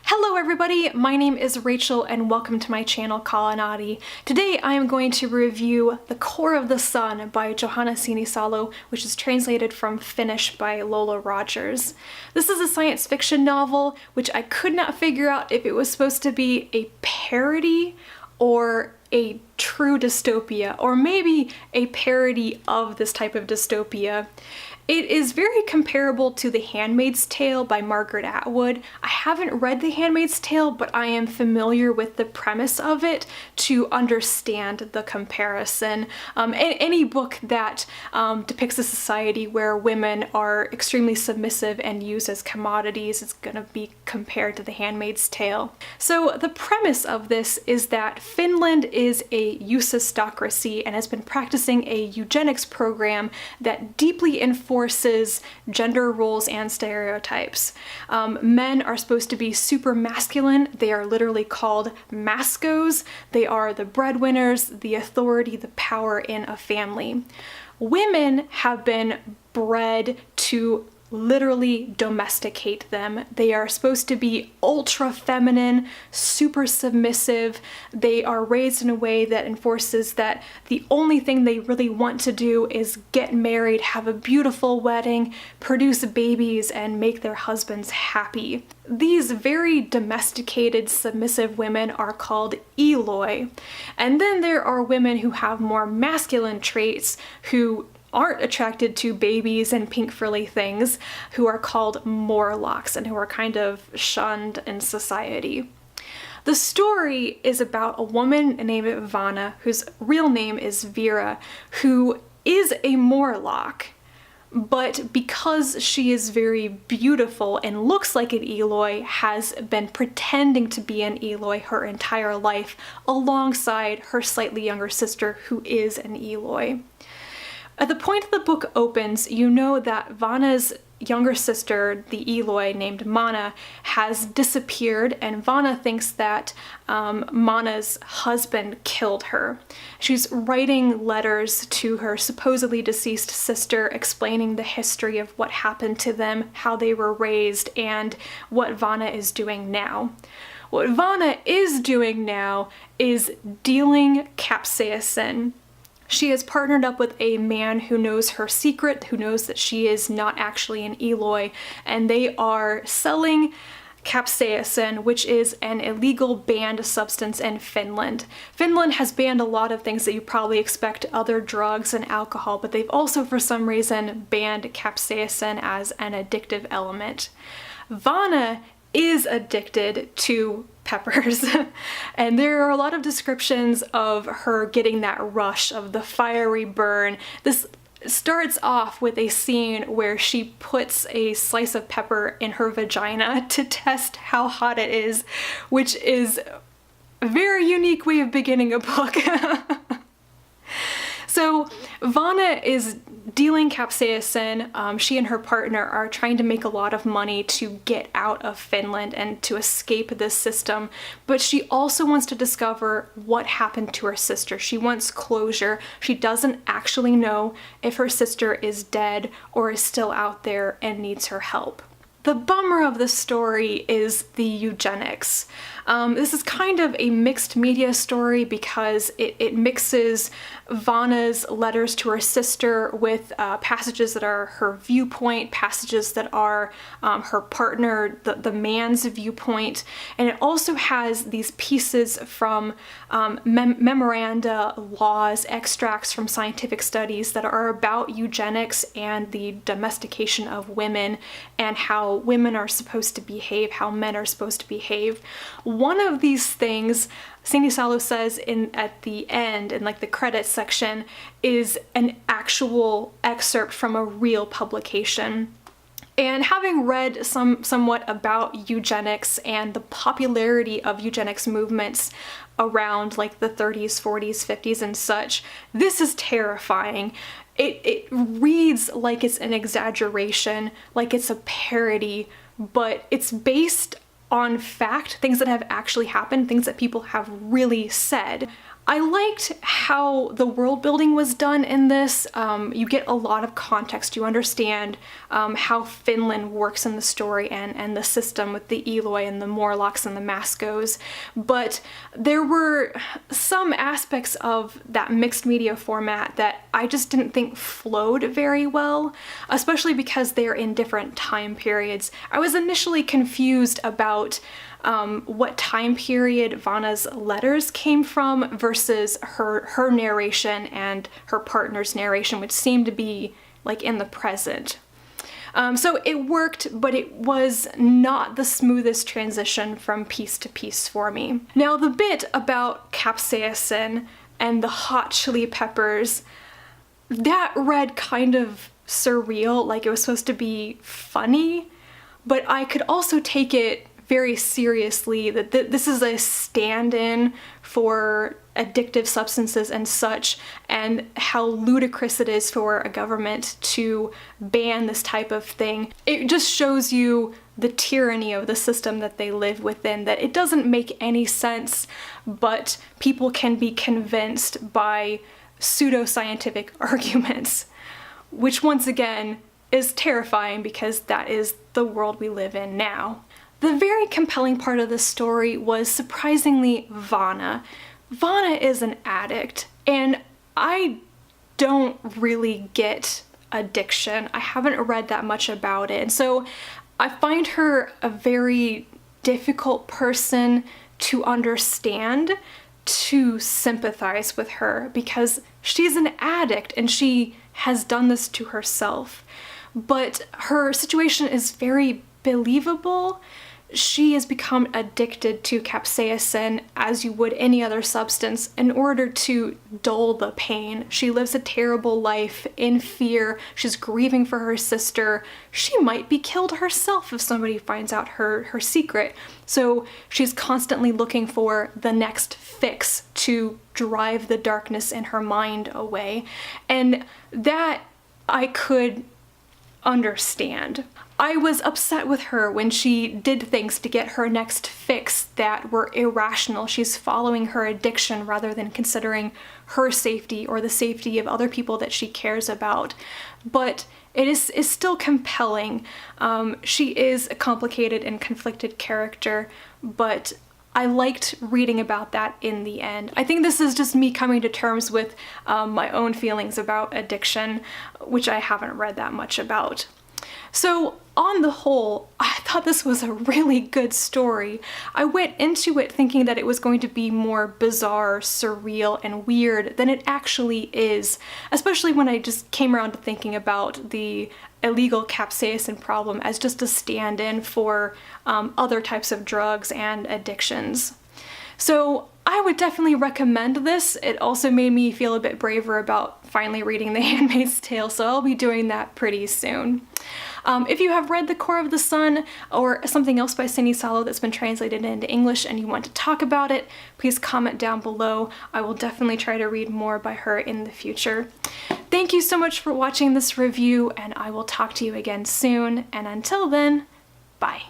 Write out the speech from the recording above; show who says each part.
Speaker 1: Hello everybody, my name is Rachel and welcome to my channel Kalanati. Today I am going to review The Core of the Sun by Johanna Sinisalo, which is translated from Finnish by Lola Rogers. This is a science fiction novel which I could not figure out if it was supposed to be a parody or a true dystopia, or maybe a parody of this type of dystopia. It is very comparable to The Handmaid's Tale by Margaret Atwood. I haven't read The Handmaid's Tale, but I am familiar with the premise of it to understand the comparison. Any book that depicts a society where women are extremely submissive and used as commodities is going to be compared to The Handmaid's Tale. So the premise of this is that Finland is a eusistocracy and has been practicing a eugenics program that deeply enforces gender roles and stereotypes. Men are supposed to be super masculine. They are literally called maskos. They are the breadwinners, the authority, the power in a family. Women have been bred to literally domesticate them. They are supposed to be ultra feminine, super submissive. They are raised in a way that enforces that the only thing they really want to do is get married, have a beautiful wedding, produce babies, and make their husbands happy. These very domesticated, submissive women are called Eloi. And then there are women who have more masculine traits who aren't attracted to babies and pink frilly things, who are called Morlocks and who are kind of shunned in society. The story is about a woman named Vanna, whose real name is Vera, who is a Morlock. But because she is very beautiful and looks like an Eloi, has been pretending to be an Eloi her entire life, alongside her slightly younger sister, who is an Eloi. At the point the book opens, you know that Vanna's younger sister, the Eloi named Mana, has disappeared, and Vanna thinks that Mana's husband killed her. She's writing letters to her supposedly deceased sister explaining the history of what happened to them, how they were raised, and what Vanna is doing now. What Vanna is doing now is dealing capsaicin. She has partnered up with a man who knows her secret, who knows that she is not actually an Eloi, and they are selling capsaicin, which is an illegal banned substance in Finland. Finland has banned a lot of things that you probably expect, other drugs and alcohol, but they've also for some reason banned capsaicin as an addictive element. Vanna is addicted to peppers, and there are a lot of descriptions of her getting that rush of the fiery burn. This starts off with a scene where she puts a slice of pepper in her vagina to test how hot it is, which is a very unique way of beginning a book. So Vanna is dealing capsaicin. She and her partner are trying to make a lot of money to get out of Finland and to escape this system, but she also wants to discover what happened to her sister. She wants closure. She doesn't actually know if her sister is dead or is still out there and needs her help. The bummer of the story is the eugenics. This is kind of a mixed media story because it mixes Vanna's letters to her sister with passages that are her viewpoint, passages that are her partner, the man's viewpoint, and it also has these pieces from memoranda, laws, extracts from scientific studies that are about eugenics and the domestication of women and how women are supposed to behave, how men are supposed to behave. One of these things, Sinisalo says at the end, in like the credits section, is an actual excerpt from a real publication. And having read somewhat about eugenics and the popularity of eugenics movements around like the 30s, 40s, 50s and such, this is terrifying. It reads like it's an exaggeration, like it's a parody, but it's based on fact, things that have actually happened, things that people have really said. I liked how the world building was done in this. You get a lot of context. You understand how Finland works in the story and the system with the Eloi and the Morlocks and the Mascos. But there were some aspects of that mixed media format that I just didn't think flowed very well, especially because they're in different time periods. I was initially confused about what time period Vanna's letters came from versus her narration and her partner's narration, which seemed to be like in the present. So it worked, but it was not the smoothest transition from piece to piece for me. Now, the bit about capsaicin and the hot chili peppers, that read kind of surreal, like it was supposed to be funny, but I could also take it very seriously that this is a stand-in for addictive substances and such, and how ludicrous it is for a government to ban this type of thing. It just shows you the tyranny of the system that they live within, that it doesn't make any sense, but people can be convinced by pseudoscientific arguments, which once again is terrifying because that is the world we live in now. The very compelling part of the story was surprisingly Vanna. Vanna is an addict, and I don't really get addiction. I haven't read that much about it, and so I find her a very difficult person to understand, to sympathize with her, because she's an addict and she has done this to herself. But her situation is very believable. She has become addicted to capsaicin, as you would any other substance, in order to dull the pain. She lives a terrible life in fear. She's grieving for her sister. She might be killed herself if somebody finds out her secret. So she's constantly looking for the next fix to drive the darkness in her mind away. And that I could understand. I was upset with her when she did things to get her next fix that were irrational. She's following her addiction rather than considering her safety or the safety of other people that she cares about. But it is still compelling. She is a complicated and conflicted character, but I liked reading about that in the end. I think this is just me coming to terms with my own feelings about addiction, which I haven't read that much about. So on the whole, I thought this was a really good story. I went into it thinking that it was going to be more bizarre, surreal, and weird than it actually is, especially when I just came around to thinking about the illegal capsaicin problem as just a stand-in for other types of drugs and addictions. So I would definitely recommend this. It also made me feel a bit braver about finally reading The Handmaid's Tale, so I'll be doing that pretty soon. If you have read The Core of the Sun or something else by Sinisalo that's been translated into English and you want to talk about it, please comment down below. I will definitely try to read more by her in the future. Thank you so much for watching this review, and I will talk to you again soon, and until then, bye.